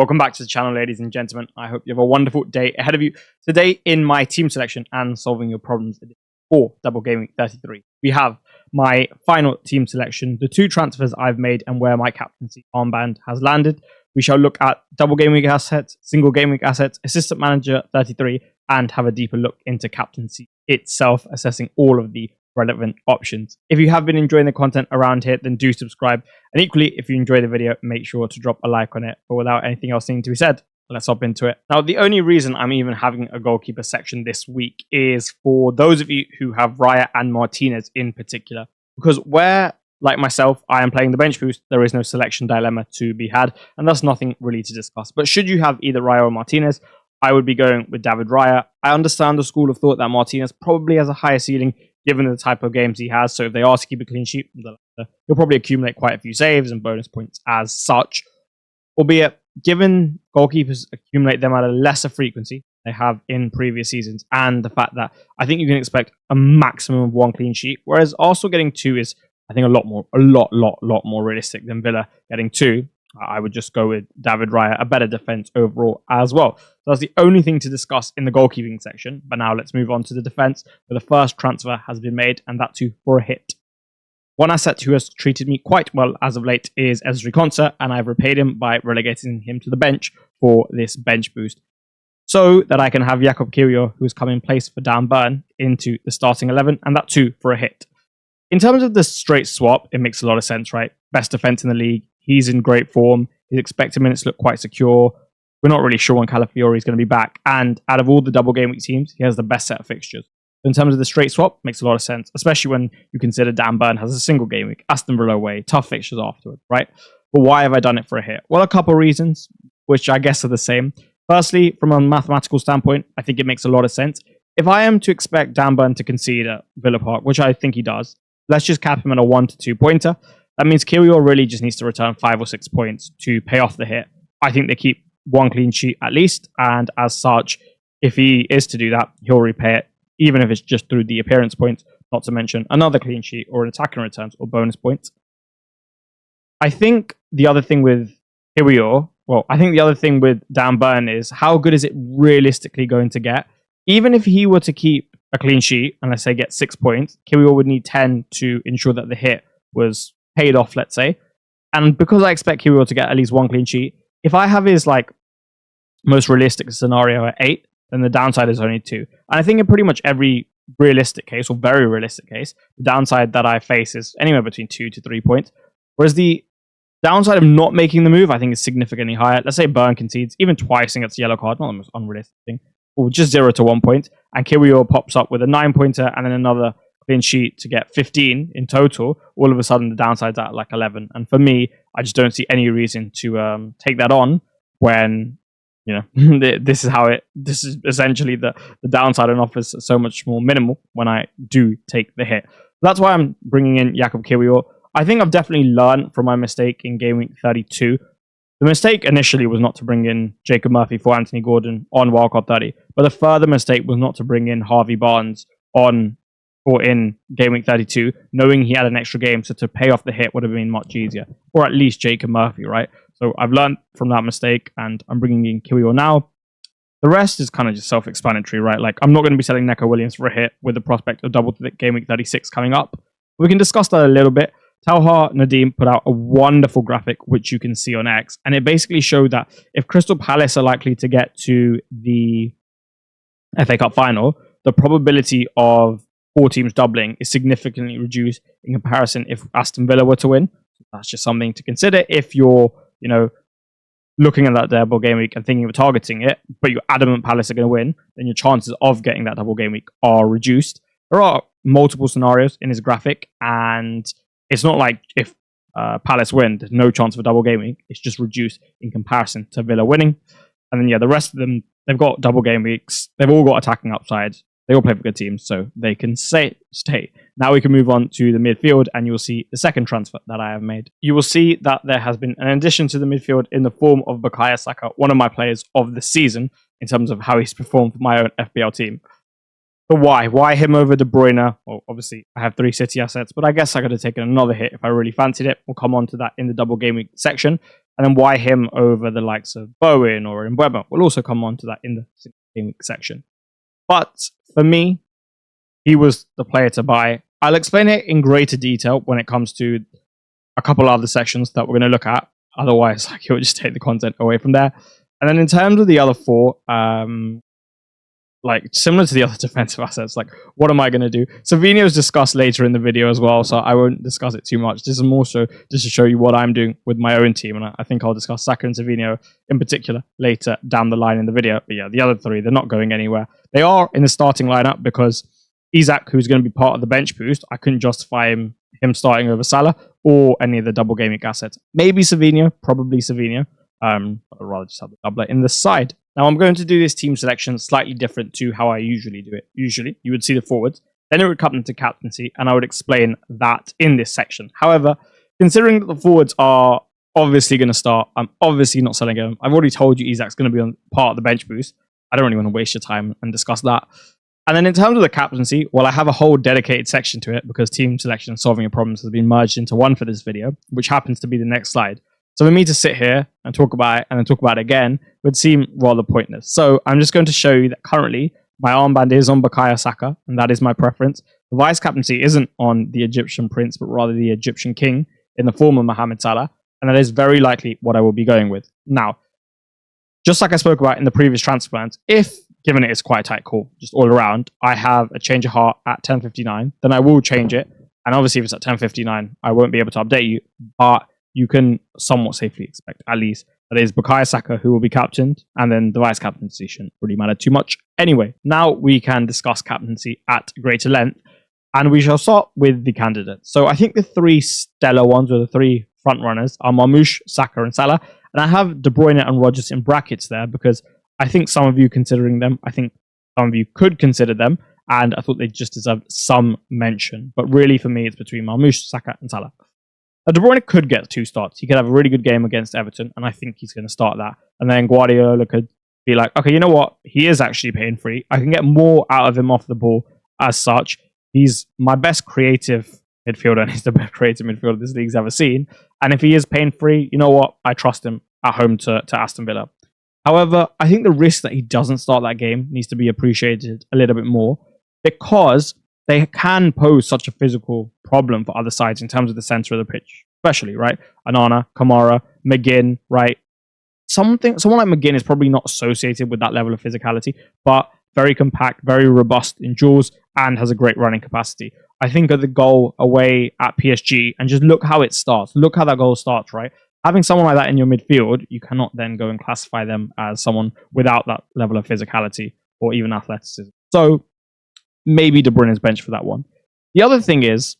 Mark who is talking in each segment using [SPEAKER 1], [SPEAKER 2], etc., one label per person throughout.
[SPEAKER 1] Welcome back to the channel, ladies and gentlemen. I hope you have a wonderful day ahead of you. Today, in my team selection and solving your problems for Double Game Week 33, we have my final team selection, the two transfers I've made, and where my captaincy armband has landed. We shall look at Double Game Week Assets, Single Game Week Assets, Assistant Manager 33, and have a deeper look into captaincy itself, assessing all of the relevant options. If you have been enjoying the content around here, then do subscribe. And equally, if you enjoy the video, make sure to drop a like on it. But without anything else needing to be said, let's hop into it. Now, the only reason I'm even having a goalkeeper section this week is for those of you who have Raya and Martinez in particular. Because where, like myself, I am playing the bench boost, there is no selection dilemma to be had, and thus nothing really to discuss. But should you have either Raya or Martinez, I would be going with David Raya. I understand the school of thought that Martinez probably has a higher ceiling given the type of games he has. So if they are to keep a clean sheet, he'll probably accumulate quite a few saves and bonus points as such. Albeit, given goalkeepers accumulate them at a lesser frequency they have in previous seasons, and the fact that I think you can expect a maximum of one clean sheet, whereas also getting two is, I think, a lot more realistic than Villa getting two. I would just go with David Raya, a better defense overall as well. So that's the only thing to discuss in the goalkeeping section. But now let's move on to the defense, where the first transfer has been made, and that too for a hit. One asset who has treated me quite well as of late is Ezri Konsa, and I've repaid him by relegating him to the bench for this bench boost, so that I can have Jakub Kiwior, who has come in place for Dan Burn, into the starting 11, and that too for a hit. In terms of the straight swap, it makes a lot of sense, right? Best defense in the league. He's in great form. His expected minutes look quite secure. We're not really sure when Calafiori is going to be back. And out of all the double game week teams, he has the best set of fixtures. In terms of the straight swap, makes a lot of sense, especially when you consider Dan Burn has a single game week, Aston Villa away, tough fixtures afterward, right? But why have I done it for a hit? Well, a couple of reasons, which I guess are the same. Firstly, from a mathematical standpoint, I think it makes a lot of sense. If I am to expect Dan Burn to concede at Villa Park, which I think he does, let's just cap him at a 1 to 2 pointer. That means Kiwior really just needs to return 5 or 6 points to pay off the hit. I think they keep one clean sheet at least, and as such, if he is to do that, he'll repay it, even if it's just through the appearance points, not to mention another clean sheet or an attacking returns or bonus points. I think the other thing with Kiwior, I think the other thing with Dan Burn is how good is it realistically going to get? Even if he were to keep a clean sheet, and let's say get 6 points, Kiwior would need 10 to ensure that the hit was paid off, let's say. And because I expect Kiwior to get at least one clean sheet, if I have his most realistic scenario at 8, then the downside is only 2. And I think in pretty much every realistic case, or very realistic case, the downside that I face is anywhere between 2 to 3 points. Whereas the downside of not making the move, I think, is significantly higher. Let's say Burn concedes even twice and gets a yellow card, not the most unrealistic thing, or just 0 to 1 point, and Kiwior pops up with a 9-pointer and then another clean sheet to get 15 in total. All of a sudden, the downside's at 11. And for me, I just don't see any reason to take that on when, this is essentially the downside and offers so much more minimal when I do take the hit. That's why I'm bringing in Jakub Kiwior. I think I've definitely learned from my mistake in Game Week 32. The mistake initially was not to bring in Jacob Murphy for Anthony Gordon on Wildcard 30, but the further mistake was not to bring in Harvey Barnes in Game Week 32, knowing he had an extra game, so to pay off the hit would have been much easier. Or at least Jacob Murphy, right? So I've learned from that mistake, and I'm bringing in Kiwior now. The rest is kind of just self-explanatory, right? I'm not going to be selling Neco Williams for a hit with the prospect of double Game Week 36 coming up. We can discuss that a little bit. Talha Nadim put out a wonderful graphic, which you can see on X, and it basically showed that if Crystal Palace are likely to get to the FA Cup final, the probability of 4 teams doubling is significantly reduced in comparison if Aston Villa were to win. So that's just something to consider if you're, looking at that double game week and thinking of targeting it, but you're adamant Palace are going to win, then your chances of getting that double game week are reduced. There are multiple scenarios in his graphic, and it's not like if Palace win, there's no chance of a double game week. It's just reduced in comparison to Villa winning. And then, the rest of them, they've got double game weeks. They've all got attacking upsides. They all play for good teams, so they can stay. Now we can move on to the midfield, and you will see the second transfer that I have made. You will see that there has been an addition to the midfield in the form of Bukayo Saka, one of my players of the season in terms of how he's performed for my own FPL team. the why. Why him over De Bruyne? Well, obviously, I have 3 City assets, but I guess I could have taken another hit if I really fancied it. We'll come on to that in the double game week section. And then why him over the likes of Bowen or Mbeumo? We'll also come on to that in the single game week section. But for me, he was the player to buy. I'll explain it in greater detail when it comes to a couple other sections that we're going to look at. Otherwise, he'll just take the content away from there. And then in terms of the other 4, similar to the other defensive assets, what am I going to do? Savinho is discussed later in the video as well, so I won't discuss it too much. This is more so just to show you what I'm doing with my own team, and I think I'll discuss Saka and Savinho in particular later down the line in the video. But yeah, the other 3, they're not going anywhere. They are in the starting lineup because Isak, who's going to be part of the bench boost, I couldn't justify him starting over Salah or any of the double game week assets. Maybe Savinho, probably Savinho. I'd rather just have the doubler in the side. Now, I'm going to do this team selection slightly different to how I usually do it. Usually, you would see the forwards, then it would come into captaincy, and I would explain that in this section. However, considering that the forwards are obviously going to start, I'm obviously not selling them. I've already told you Isak's going to be on part of the bench boost. I don't really want to waste your time and discuss that. And then in terms of the captaincy, well, I have a whole dedicated section to it because team selection and solving your problems has been merged into one for this video, which happens to be the next slide. So for me to sit here and talk about it and then talk about it again would seem rather pointless. So I'm just going to show you that currently my armband is on Bukayo Saka, and that is my preference. The vice captaincy isn't on the Egyptian prince, but rather the Egyptian king in the form of Mohamed Salah, and that is very likely what I will be going with. Now, just like I spoke about in the previous transfer plans, if given it is quite a tight call, just all around, I have a change of heart at 10:59, then I will change it. And obviously, if it's at 10:59, I won't be able to update you, but you can somewhat safely expect, at least, that is Bukayo Saka who will be captained, and then the vice captaincy shouldn't really matter too much. Anyway, now we can discuss captaincy at greater length, and we shall start with the candidates. So I think the 3 stellar ones, or the 3 front runners, are Marmoush, Saka, and Salah. And I have De Bruyne and Rodgers in brackets there because I think some of you considering them, I think some of you could consider them, and I thought they just deserved some mention. But really, for me, it's between Marmoush, Saka, and Salah. De Bruyne could get 2 starts. He could have a really good game against Everton, and I think he's going to start that. And then Guardiola could be like, okay, you know what? He is actually pain free. I can get more out of him off the ball as such. He's my best creative midfielder, and he's the best creative midfielder this league's ever seen. And if he is pain free, you know what? I trust him at home to Aston Villa. However, I think the risk that he doesn't start that game needs to be appreciated a little bit more because they can pose such a physical problem for other sides in terms of the center of the pitch, especially, right? Anana, Kamara, McGinn, right? Someone like McGinn is probably not associated with that level of physicality, but very compact, very robust in duels, and has a great running capacity. I think of the goal away at PSG, and just look how it starts. Look how that goal starts, right? Having someone like that in your midfield, you cannot then go and classify them as someone without that level of physicality or even athleticism. So maybe De Bruyne is benched for that one. The other thing is,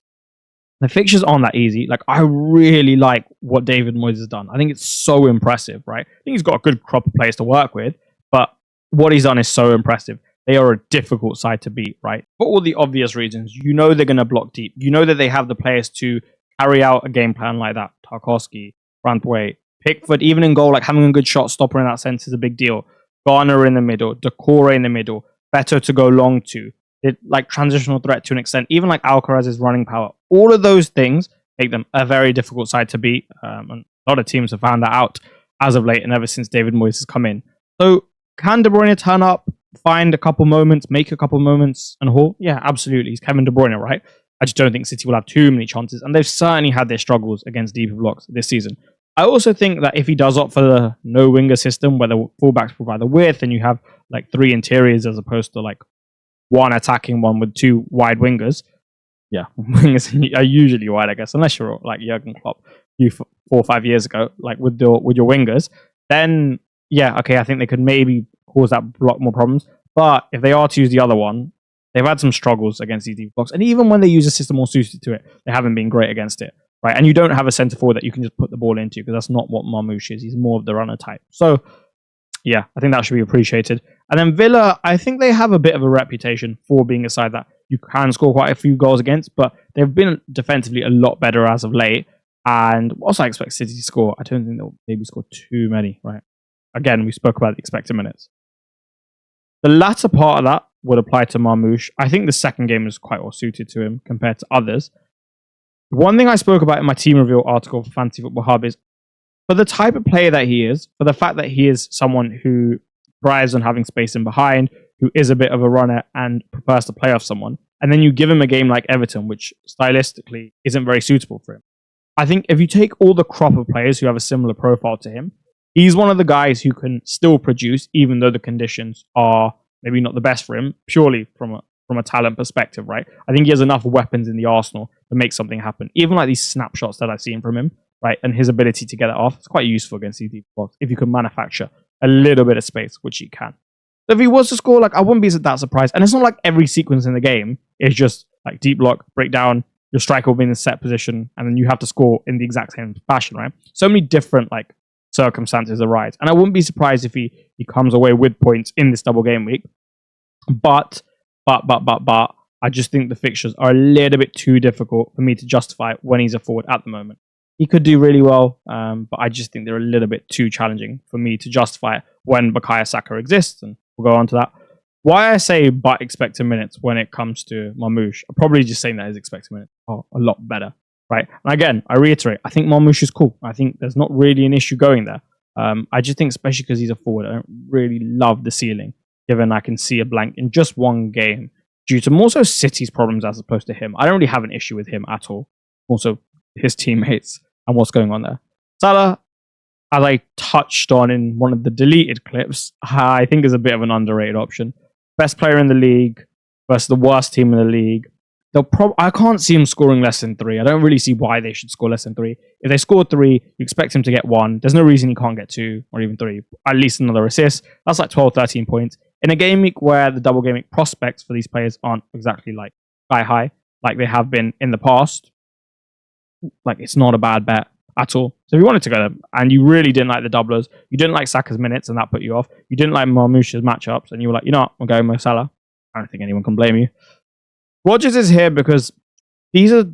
[SPEAKER 1] the fixtures aren't that easy. I really like what David Moyes has done. I think it's so impressive, right? I think he's got a good crop of players to work with, but what he's done is so impressive. They are a difficult side to beat, right? For all the obvious reasons. You know they're going to block deep. You know that they have the players to carry out a game plan like that. Tarkowski, Brantwaite, Pickford, even in goal, having a good shot stopper in that sense is a big deal. Garner in the middle, Decore in the middle, Beto to go long to. Transitional threat to an extent, even Alcaraz's running power. All of those things make them a very difficult side to beat. And a lot of teams have found that out as of late and ever since David Moyes has come in. So can De Bruyne turn up, find a couple moments, make a couple moments and haul? Yeah, absolutely. He's Kevin De Bruyne, right? I just don't think City will have too many chances. And they've certainly had their struggles against deeper blocks this season. I also think that if he does opt for the no winger system, where the fullbacks provide the width and you have 3 interiors as opposed to one attacking one with 2 wide wingers. Yeah, wingers are usually wide, I guess, unless you're like Jurgen Klopp 4 or 5 years ago, with your wingers. Then, yeah, okay, I think they could maybe cause that block more problems. But if they are to use the other one, they've had some struggles against these deep blocks. And even when they use a system more suited to it, they haven't been great against it, right? And you don't have a centre forward that you can just put the ball into because that's not what Marmoush is. He's more of the runner type. So, yeah, I think that should be appreciated. And then Villa, I think they have a bit of a reputation for being a side that you can score quite a few goals against, but they've been defensively a lot better as of late. And also I expect City to score. I don't think they'll maybe score too many, right? Again, we spoke about the expected minutes. The latter part of that, would apply to Marmoush. I think the second game is quite well suited to him compared to others. One thing I spoke about in my team reveal article for Fantasy Football Hub is for the type of player that he is, for the fact that he is someone who thrives on having space in behind, who is a bit of a runner and prefers to play off someone, and then you give him a game like Everton, which stylistically isn't very suitable for him. I think if you take all the crop of players who have a similar profile to him, he's one of the guys who can still produce, even though the conditions are maybe not the best for him, purely from a talent perspective, right? I think he has enough weapons in the arsenal to make something happen. Even like these snapshots that I've seen from him, right, and his ability to get it off, it's quite useful against these deep blocks if you can manufacture a little bit of space, which he can. So if he was to score, like, I wouldn't be that surprised. And it's not like every sequence in the game is just like deep block, breakdown, your striker will be in the set position, and then you have to score in the exact same fashion, right? So many different like circumstances arise. And I wouldn't be surprised if he comes away with points in this double game week. But I just think the fixtures are a little bit too difficult for me to justify when he's a forward at the moment. He could do really well, but I just think they're a little bit too challenging for me to justify it when Bukayo Saka exists, and we'll go on to that. Why I say but expected minutes when it comes to Marmoush, I'm probably just saying that his expected minutes are a lot better, right? And again, I reiterate, I think Marmoush is cool. I think there's not really an issue going there. I just think, especially because he's a forward, I don't really love the ceiling, given I can see a blank in just one game due to more so City's problems as opposed to him. I don't really have an issue with him at all. Also, his teammates and what's going on there. Salah, as I touched on in one of the deleted clips, I think is a bit of an underrated option. Best player in the league versus the worst team in the league. I can't see him scoring less than 3. I don't really see why they should score less than 3. If they score 3, you expect him to get 1. There's no reason he can't get 2 or even 3. At least another assist. That's like 12, 13 points. In a game week where the double game week prospects for these players aren't exactly like sky high, like they have been in the past, like it's not a bad bet at all. So if you wanted to go there and you really didn't like the doublers, you didn't like Saka's minutes and that put you off, you didn't like Marmoush's matchups and you were like, you know what, I'm going Mo Salah. I don't think anyone can blame you. Rodgers is here because these are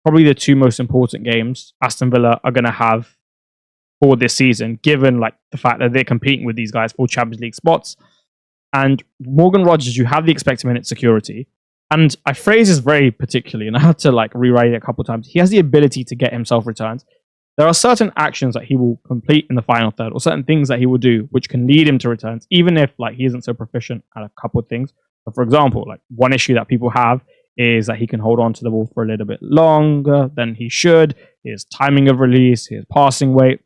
[SPEAKER 1] probably the 2 most important games Aston Villa are going to have for this season, given like the fact that they're competing with these guys for Champions League spots. And Morgan Rodgers, you have the expected minute security. And I phrase this very particularly, and I had to like rewrite it a couple of times. He has the ability to get himself returns. There are certain actions that he will complete in the final third, or certain things that he will do, which can lead him to returns, even if like he isn't so proficient at a couple of things. So for example, like one issue that people have is that he can hold on to the ball for a little bit longer than he should, his timing of release, his passing weight.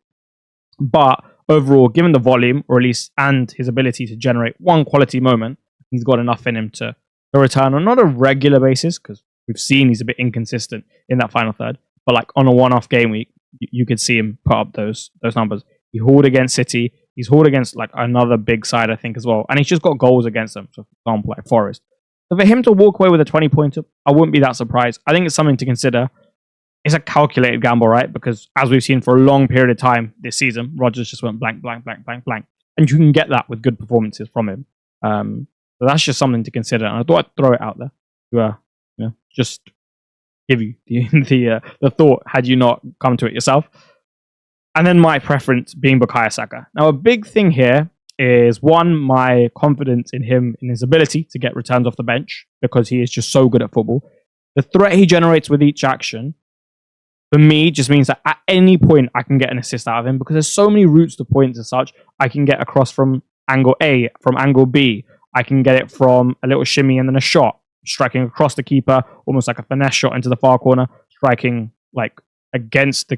[SPEAKER 1] But overall, given the volume, or at least, and his ability to generate one quality moment, he's got enough in him to return on not a regular basis, because we've seen he's a bit inconsistent in that final third, but like on a one-off game week, you could see him put up those numbers. He hauled against City. He's hauled against like another big side, I think, as well. And he's just got goals against them. So, for example, like Forest. So for him to walk away with a 20-pointer, I wouldn't be that surprised. I think it's something to consider. It's a calculated gamble, right? Because as we've seen for a long period of time this season, Rodgers just went blank, blank, blank, blank, blank. And you can get that with good performances from him. So that's just something to consider. And I thought I'd throw it out there to just give you the thought had you not come to it yourself. And then my preference being Bukayo Saka. Now, a big thing here is, one, my confidence in him, in his ability to get returns off the bench, because he is just so good at football. The threat he generates with each action, for me, just means that at any point I can get an assist out of him, because there's so many routes to points as such. I can get across from angle A, from angle B. I can get it from a little shimmy and then a shot, striking across the keeper, almost like a finesse shot into the far corner, striking like against the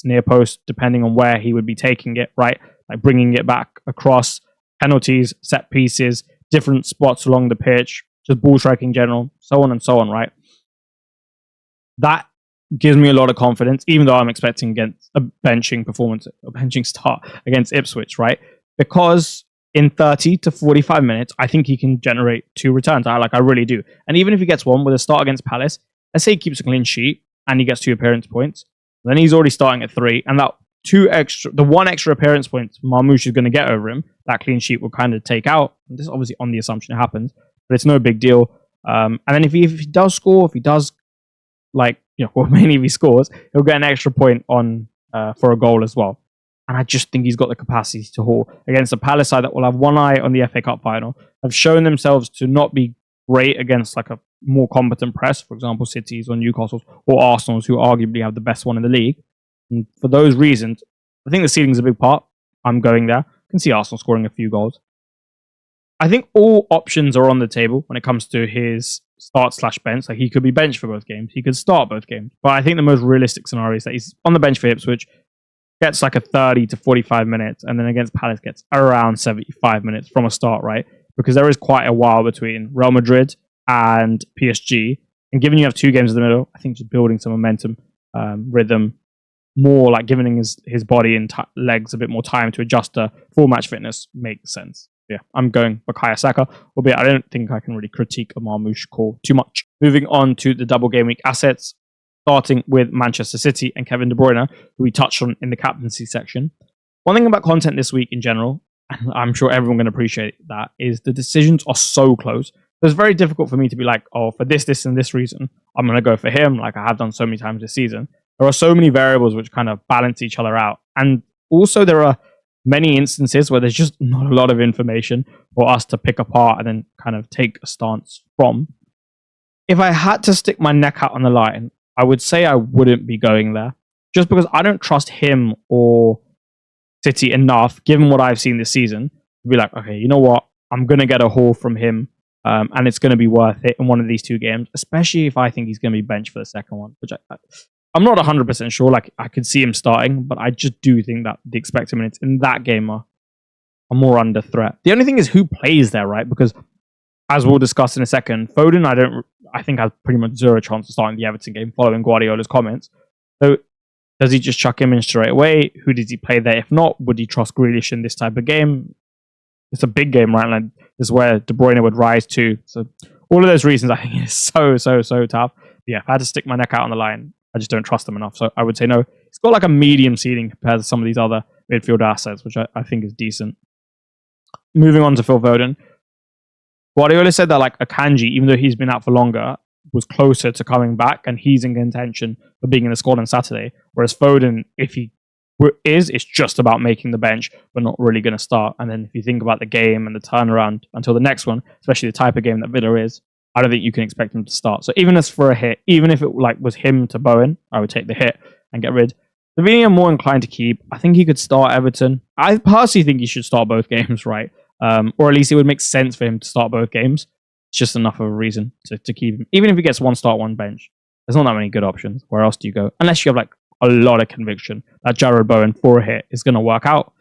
[SPEAKER 1] near post, depending on where he would be taking it, right? Like bringing it back across, penalties, set pieces, different spots along the pitch, just ball striking in general, so on and so on, right? That gives me a lot of confidence, even though I'm expecting against a benching performance, a benching start against Ipswich, right? Because in 30 to 45 minutes, I think he can generate 2 returns. I really do. And even if he gets one with a start against Palace, let's say he keeps a clean sheet and he gets 2 appearance points, then he's already starting at 3. And that the 1 extra appearance point Marmoush is going to get over him, that clean sheet will kind of take out. And this is obviously on the assumption it happens, but it's no big deal. And then if he does score, if he does, mainly if he scores, he'll get an extra point on for a goal as well. And I just think he's got the capacity to haul against a Palace side that will have one eye on the FA Cup final, have shown themselves to not be great against like a more competent press, for example, Cities or Newcastle's or Arsenal's, who arguably have the best one in the league. And for those reasons, I think the ceiling's a big part. I'm going there. I can see Arsenal scoring a few goals. I think all options are on the table when it comes to his start/bench. Like he could be benched for both games. He could start both games. But I think the most realistic scenario is that he's on the bench for Ipswich, gets like a 30 to 45 minutes, and then against Palace gets around 75 minutes from a start, right? Because there is quite a while between Real Madrid and PSG. And given you have 2 games in the middle, I think just building some momentum, rhythm, more like giving his body and legs a bit more time to adjust to full match fitness makes sense. Yeah, I'm going Bukayo Saka, albeit I don't think I can really critique a Marmoush call too much. Moving on to the double game week assets, starting with Manchester City and Kevin De Bruyne, who we touched on in the captaincy section. One thing about content this week in general, and I'm sure everyone can appreciate that, is the decisions are so close. So it's very difficult for me to be like, oh, for this, and this reason, I'm going to go for him, like I have done so many times this season. There are so many variables which kind of balance each other out. And also there are many instances where there's just not a lot of information for us to pick apart and then kind of take a stance from. If I had to stick my neck out on the line, I would say I wouldn't be going there, just because I don't trust him or City enough, given what I've seen this season, to be like, okay, you know what? I'm going to get a haul from him, and it's going to be worth it in one of these 2 games, especially if I think he's going to be benched for the second one, which I'm not 100% sure. Like, I could see him starting, but I just do think that the expected minutes in that game are more under threat. The only thing is who plays there, right? Because as we'll discuss in a second, Foden, I think has pretty much zero chance of starting the Everton game following Guardiola's comments. So does he just chuck him in straight away? Who does he play there? If not, would he trust Grealish in this type of game? It's a big game, right? Like, this is where De Bruyne would rise to. So all of those reasons, I think, is so tough. But yeah, if I had to stick my neck out on the line, I just don't trust him enough. So I would say no. It's got like a medium ceiling compared to some of these other midfield assets, which I think is decent. Moving on to Phil Foden. Guardiola said that like Akanji, even though he's been out for longer, was closer to coming back and he's in contention for being in the squad on Saturday. Whereas Foden, if he it's just about making the bench, but not really going to start. And then if you think about the game and the turnaround until the next one, especially the type of game that Villa is, I don't think you can expect him to start. So even as for a hit, even if it like was him to Bowen, I would take the hit and get rid. Savini, I'm more inclined to keep. I think he could start Everton. I personally think he should start both games, right? Or at least it would make sense for him to start both games. It's just enough of a reason to keep him. Even if he gets one start, one bench, there's not that many good options. Where else do you go? Unless you have like a lot of conviction that Jared Bowen for a hit is going to work out.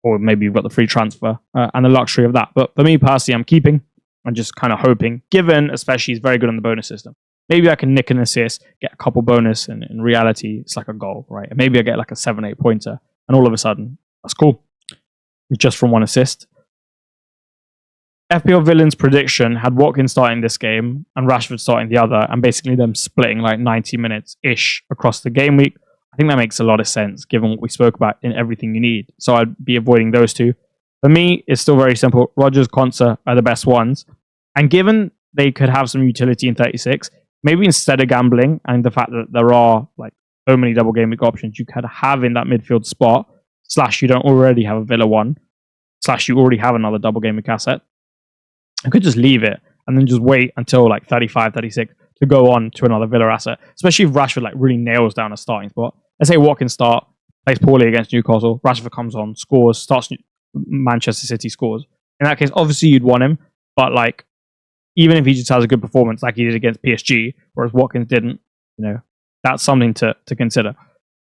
[SPEAKER 1] Or maybe you've got the free transfer and the luxury of that. But for me personally, I'm keeping. I'm just kind of hoping, given especially he's very good on the bonus system. Maybe I can nick an assist, get a couple bonus, and in reality, it's like a goal, right? And maybe I get like a 7-8 pointer, and all of a sudden, that's cool. Just from one assist. FPL Villain's prediction had Watkins starting this game and Rashford starting the other, and basically them splitting like 90 minutes-ish across the game week. I think that makes a lot of sense, given what we spoke about in Everything You Need. So I'd be avoiding those two. For me, it's still very simple. Rodgers, Konsa are the best ones. And given they could have some utility in 36, maybe instead of gambling and the fact that there are like so many double game week options you could have in that midfield spot, / you don't already have a Villa one, / you already have another double game week asset, I could just leave it and then just wait until like 35, 36 to go on to another Villa asset, especially if Rashford like really nails down a starting spot. Let's say Watkins start, plays poorly against Newcastle, Rashford comes on, scores, starts Manchester City scores. In that case, obviously you'd want him, but like even if he just has a good performance like he did against PSG, whereas Watkins didn't, that's something to consider.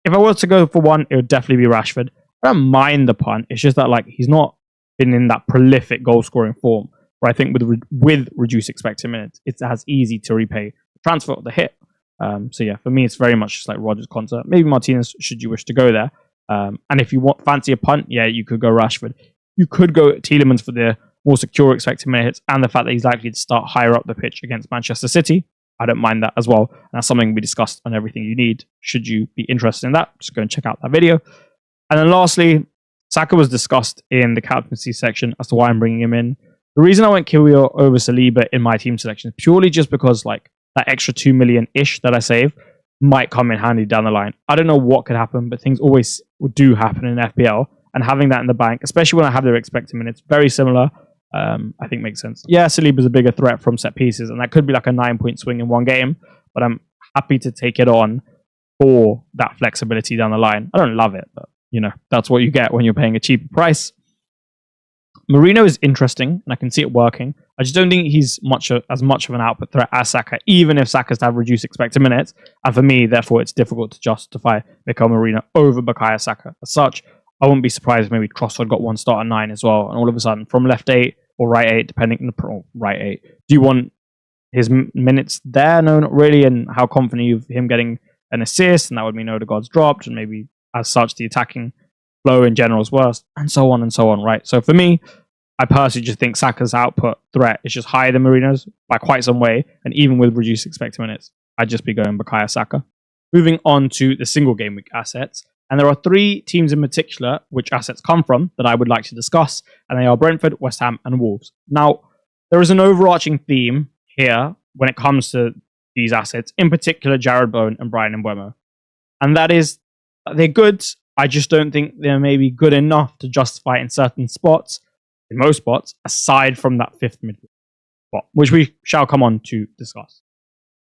[SPEAKER 1] If I was to go for one, it would definitely be Rashford. I don't mind the punt. It's just that like he's not been in that prolific goal scoring form. Where I think with reduced expected minutes, it's as easy to repay the transfer or the hit. So yeah, for me, it's very much just like Rodgers, Konsa. Maybe Martinez, should you wish to go there. And if you fancy a punt, yeah, you could go Rashford. You could go Tielemans for the more secure expected minutes and the fact that he's likely to start higher up the pitch against Manchester City. I don't mind that as well. And that's something we discussed on Everything You Need. Should you be interested in that, just go and check out that video. And then lastly, Saka was discussed in the captaincy section as to why I'm bringing him in. The reason I went Kiwior over Saliba in my team selection is purely just because like that extra 2 million-ish that I save might come in handy down the line. I don't know what could happen, but things always do happen in FPL, and having that in the bank, especially when I have their expected minutes, very similar, I think makes sense. Yeah, Saliba's a bigger threat from set pieces, and that could be like a 9-point swing in one game, but I'm happy to take it on for that flexibility down the line. I don't love it, but that's what you get when you're paying a cheaper price. Marino is interesting, and I can see it working. I just don't think he's as much of an output threat as Saka, even if Saka's to have reduced expected minutes. And for me, therefore, it's difficult to justify Mikel Marino over Bukayo Saka. As such, I wouldn't be surprised if maybe Trossard got one start at 9 as well, and all of a sudden, from left 8 or right 8, depending on the right 8, do you want his minutes there? No, not really. And how confident are you of him getting an assist? And that would mean Odegaard's dropped, and maybe as such, the attacking flow in general is worse, and so on, right? So for me, I personally just think Saka's output threat is just higher than Marino's by quite some way, and even with reduced expected minutes, I'd just be going Bukayo Saka. Moving on to the single game week assets, and there are 3 teams in particular which assets come from that I would like to discuss, and they are Brentford, West Ham, and Wolves. Now, there is an overarching theme here when it comes to these assets, in particular Jarrod Bowen and Bryan Mbeumo, and that is they're good. I just don't think they're maybe good enough to justify in certain spots, in most spots, aside from that 5th midfield spot, which we shall come on to discuss.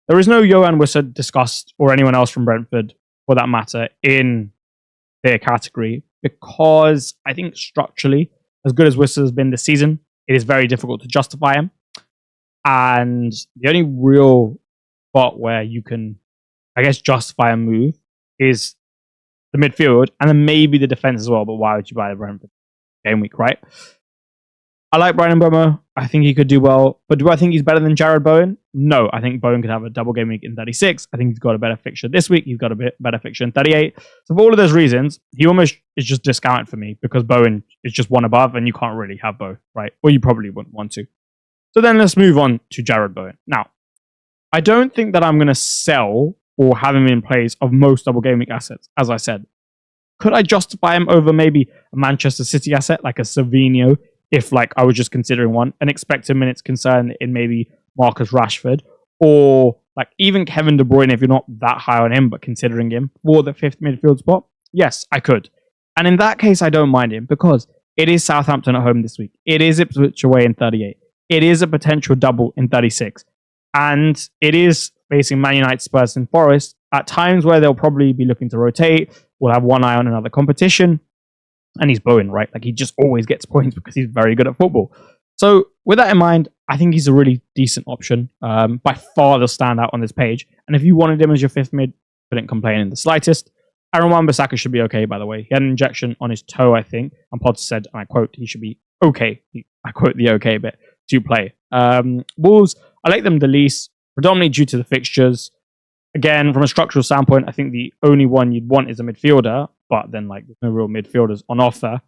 [SPEAKER 1] There is no Yohan Wissa discussed, or anyone else from Brentford, for that matter, in their category, because I think structurally, as good as Wissa has been this season, it is very difficult to justify him. And the only real spot where you can, I guess, justify a move is the midfield, and then maybe the defense as well. But why would you buy the Brentford game week, right? I like Bryan Mbeumo. I think he could do well. But do I think he's better than Jarrod Bowen? No. I think Bowen could have a double game week in 36. I think he's got a better fixture this week. He's got a better fixture in 38. So for all of those reasons, he almost is just discounted for me, because Bowen is just one above, and you can't really have both, right? Or you probably wouldn't want to. So then let's move on to Jarrod Bowen. Now, I don't think that I'm going to sell or have him in place of most double game week assets, as I said. Could I justify him over maybe a Manchester City asset like a Savinho, if I was just considering one, an expected minutes concern in maybe Marcus Rashford, or even Kevin De Bruyne if you're not that high on him but considering him for the 5th midfield spot? Yes, I could. And in that case, I don't mind him, because it is Southampton at home this week. It is Ipswich away in 38. It is a potential double in 36. And it is facing Man United, Spurs, and Forest at times where they'll probably be looking to rotate. We'll have one eye on another competition. And he's Bowen, right? He just always gets points because he's very good at football. So with that in mind, I think he's a really decent option. By far the standout on this page. And if you wanted him as your 5th mid, couldn't complain in the slightest. Aaron Wan-Bissaka should be okay, by the way. He had an injection on his toe, I think. And Potter said, and I quote, he should be okay. I quote the okay bit, to play. Wolves, I like them the least, predominantly due to the fixtures. Again, from a structural standpoint, I think the only one you'd want is a midfielder, but then there's no real midfielders on offer.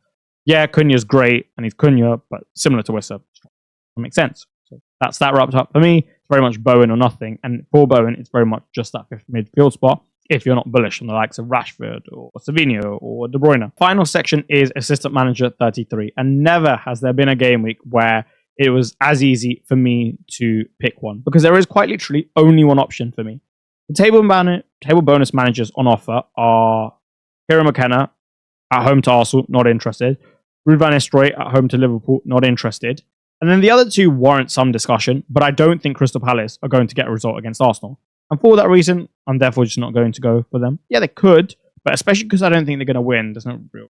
[SPEAKER 1] Yeah, Cunha's great, and he's Cunha, but similar to Wissa. That makes sense. So that's that wrapped up for me. It's very much Bowen or nothing, and for Bowen, it's very much just that 5th midfield spot, if you're not bullish on the likes of Rashford or Savinho or De Bruyne. Final section is Assistant Manager 33, and never has there been a game week where it was as easy for me to pick one, because there is quite literally only one option for me. The table bonus managers on offer are Kieran McKenna at home to Arsenal, not interested. Ruud van Nistelrooy at home to Liverpool, not interested. And then the other 2 warrant some discussion, but I don't think Crystal Palace are going to get a result against Arsenal. And for that reason, I'm therefore just not going to go for them. Yeah, they could, but especially because I don't think they're going to win, there's no real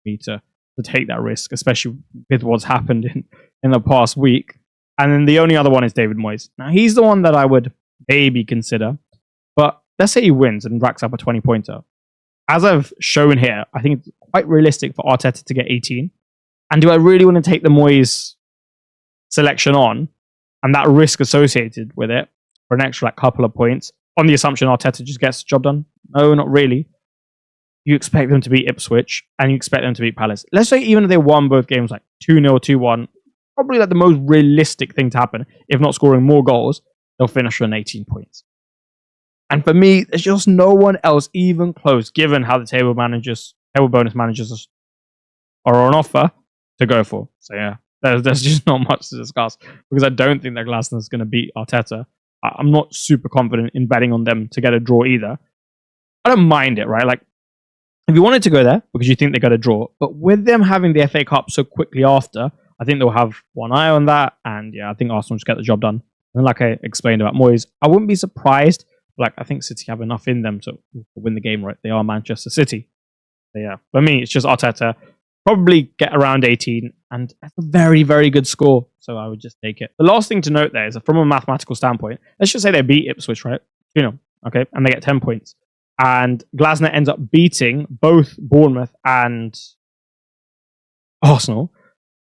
[SPEAKER 1] need to take that risk, especially with what's happened in the past week. And then the only other one is David Moyes. Now, he's the one that I would maybe consider, but let's say he wins and racks up a 20-pointer. As I've shown here, I think it's quite realistic for Arteta to get 18. And do I really want to take the Moyes selection on and that risk associated with it for an extra couple of points on the assumption Arteta just gets the job done? No, not really. You expect them to beat Ipswich and you expect them to beat Palace. Let's say even if they won both games 2-0, 2-1, probably the most realistic thing to happen, if not scoring more goals, they'll finish on 18 points. And for me, there's just no one else even close, given how the table bonus managers are on offer to go for. So yeah, there's just not much to discuss, because I don't think that Glaston's going to beat Arteta. I'm not super confident in betting on them to get a draw either. I don't mind it, right? if you wanted to go there because you think they're going to draw, but with them having the FA Cup so quickly after, I think they'll have one eye on that. And yeah, I think Arsenal just get the job done. And like I explained about Moyes, I wouldn't be surprised. Like, I think City have enough in them to win the game, right? They are Manchester City. So yeah, for me, it's just Arteta. Probably get around 18, and that's a very, very good score. So I would just take it. The last thing to note there is that from a mathematical standpoint, let's just say they beat Ipswich, right? Okay, and they get 10 points. And Glasner ends up beating both Bournemouth and Arsenal,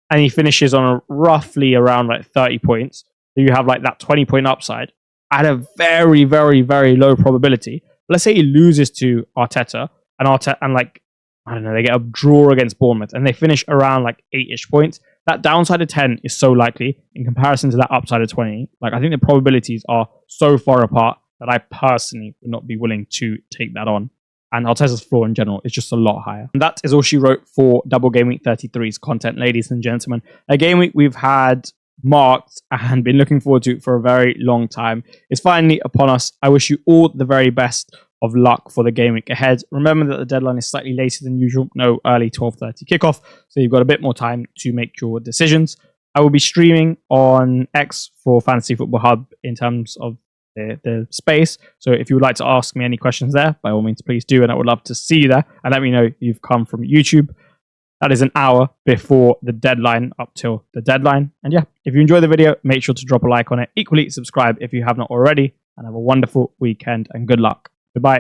[SPEAKER 1] and he finishes on roughly around like 30 points. So you have like that 20-point upside at a very, very, very low probability. Let's say he loses to Arteta, and like, I don't know, they get a draw against Bournemouth and they finish around like 8-ish points. That downside of 10 is so likely in comparison to that upside of 20. Like, I think the probabilities are so far apart that I personally would not be willing to take that on. And Arteta's floor in general is just a lot higher. And that is all she wrote for Double Game Week 33's content, ladies and gentlemen. A game week we've had marked and been looking forward to for a very long time. It's finally upon us. I wish you all the very best of luck for the game week ahead. Remember that the deadline is slightly later than usual. No early 12:30 kickoff. So you've got a bit more time to make your decisions. I will be streaming on X for Fantasy Football Hub in terms of the space. So if you would like to ask me any questions there, by all means, please do. And I would love to see you there. And let me know you've come from YouTube. That is an hour before the deadline, up till the deadline. And yeah, if you enjoy the video, make sure to drop a like on it. Equally, subscribe if you have not already. And have a wonderful weekend and good luck. Goodbye.